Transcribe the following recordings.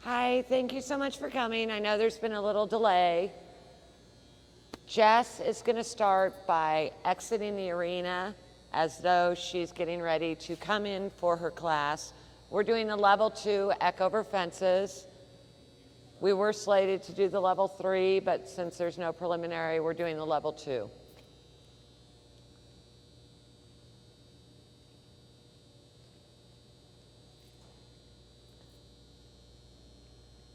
Hi, thank you so much for coming. I know there's been a little delay. Jess is going to start by exiting the arena as though she's getting ready to come in for her class. We're doing the level 2 eck over fences. We were slated to do the level 3, but since there's no preliminary, we're doing the level 2.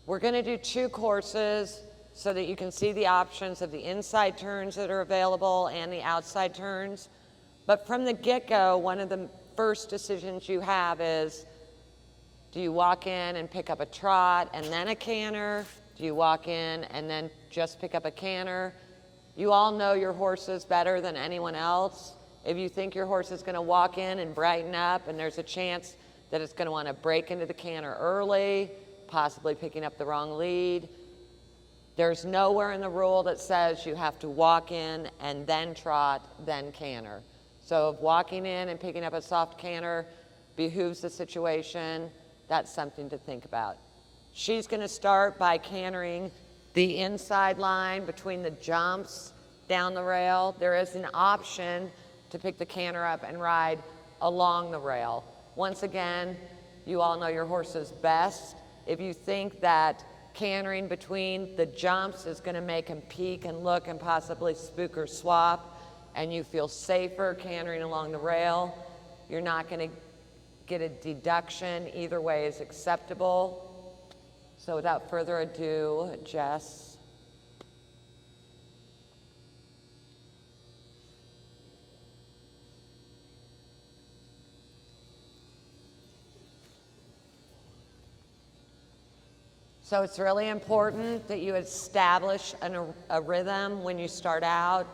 We're going to do 2 courses so that you can see the options of the inside turns that are available and the outside turns. But from the get-go, one of the first decisions you have is, do you walk in and pick up a trot and then a canter? Do you walk in and then just pick up a canter? You all know your horses better than anyone else. If you think your horse is going to walk in and brighten up and there's a chance that it's going to want to break into the canter early, possibly picking up the wrong lead, there's nowhere in the rule that says you have to walk in and then trot, then canter. So if walking in and picking up a soft canter behooves the situation, that's something to think about. She's going to start by cantering the inside line between the jumps down the rail. There is an option to pick the canter up and ride along the rail. Once again, you all know your horses best. If you think that cantering between the jumps is going to make him peek and look and possibly spook or swap, and you feel safer cantering along the rail, you're not going to get a deduction. Either way is acceptable. So without further ado, Jess. So it's really important that you establish a rhythm when you start out.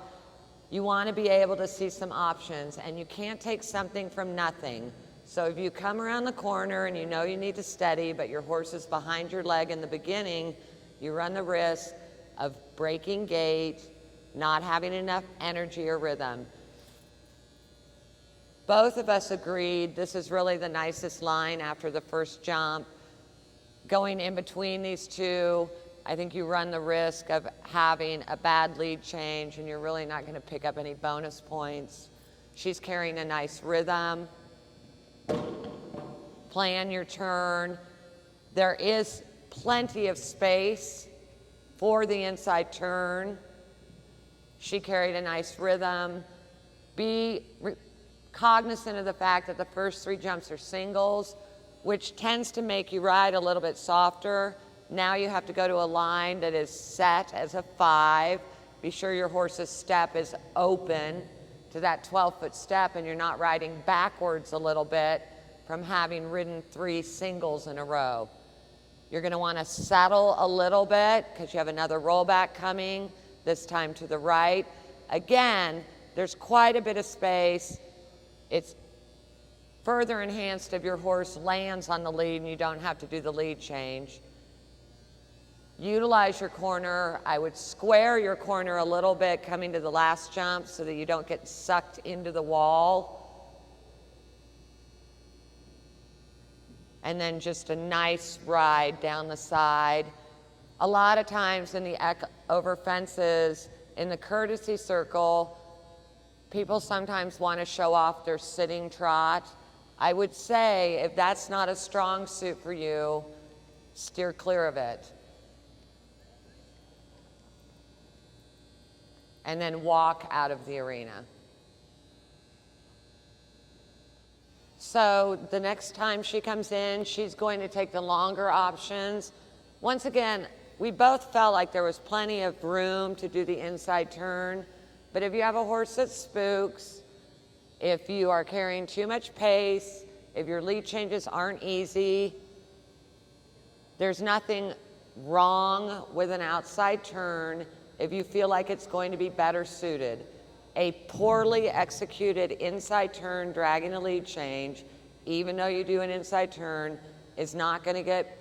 You want to be able to see some options, and you can't take something from nothing. So if you come around the corner and you know you need to steady, but your horse is behind your leg in the beginning, you run the risk of breaking gait, not having enough energy or rhythm. Both of us agreed this is really the nicest line after the first jump. Going in between these two, I think you run the risk of having a bad lead change and you're really not going to pick up any bonus points. She's carrying a nice rhythm. Plan your turn. There is plenty of space for the inside turn. She carried a nice rhythm. Be cognizant of the fact that the first 3 jumps are singles, which tends to make you ride a little bit softer. Now you have to go to a line that is set as a 5. Be sure your horse's step is open to that 12-foot step and you're not riding backwards a little bit from having ridden 3 singles in a row. You're going to want to settle a little bit because you have another rollback coming, this time to the right. Again, there's quite a bit of space. It's further enhanced if your horse lands on the lead and you don't have to do the lead change. Utilize your corner. I would square your corner a little bit coming to the last jump so that you don't get sucked into the wall. And then just a nice ride down the side. A lot of times in the eck over fences, in the courtesy circle, people sometimes want to show off their sitting trot. I would say if that's not a strong suit for you, steer clear of it. And then walk out of the arena. So the next time she comes in, she's going to take the longer options. Once again, we both felt like there was plenty of room to do the inside turn, but if you have a horse that spooks, if you are carrying too much pace, if your lead changes aren't easy, there's nothing wrong with an outside turn if you feel like it's going to be better suited. A poorly executed inside turn dragging a lead change, even though you do an inside turn, is not going to get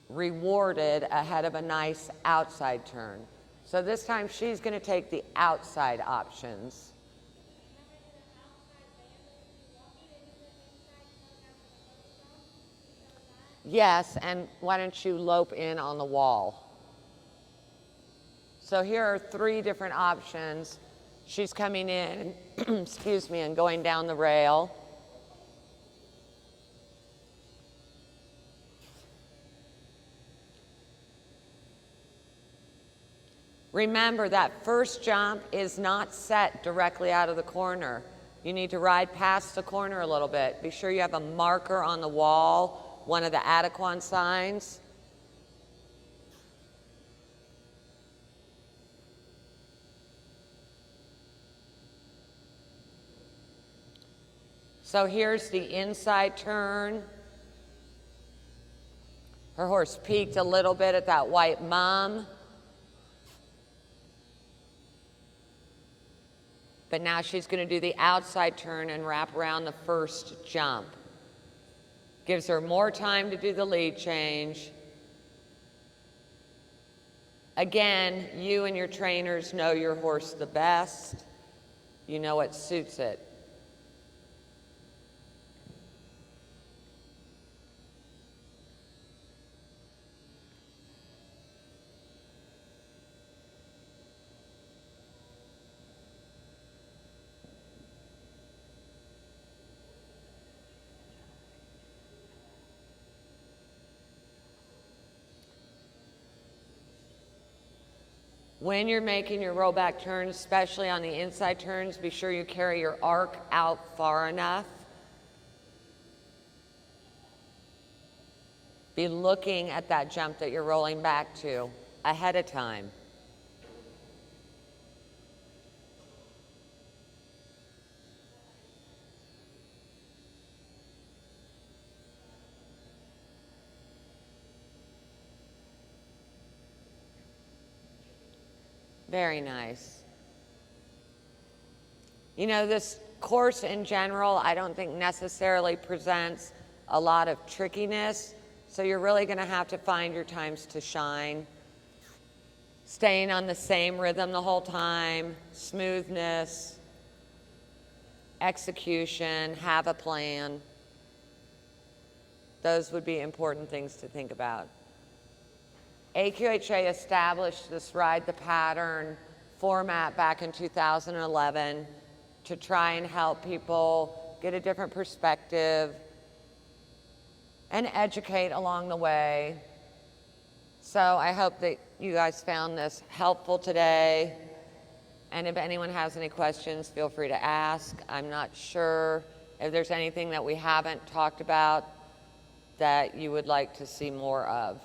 rewarded ahead of a nice outside turn. So this time she's going to take the outside options. Yes, and why don't you lope in on the wall? So here are 3 different options. She's coming in, excuse me, and going down the rail. Remember that first jump is not set directly out of the corner. You need to ride past the corner a little bit. Be sure you have a marker on the wall, one of the AQHA signs. So here's the inside turn. Her horse peeked a little bit at that white mum. But now she's going to do the outside turn and wrap around the first jump. Gives her more time to do the lead change. Again, you and your trainers know your horse the best. You know what suits it. When you're making your rollback turns, especially on the inside turns, be sure you carry your arc out far enough. Be looking at that jump that you're rolling back to ahead of time. Very nice. You know, this course in general, I don't think necessarily presents a lot of trickiness, so you're really going to have to find your times to shine. Staying on the same rhythm the whole time, smoothness, execution, have a plan. Those would be important things to think about. AQHA established this Ride the Pattern format back in 2011 to try and help people get a different perspective and educate along the way. So I hope that you guys found this helpful today. And if anyone has any questions, feel free to ask. I'm not sure if there's anything that we haven't talked about that you would like to see more of.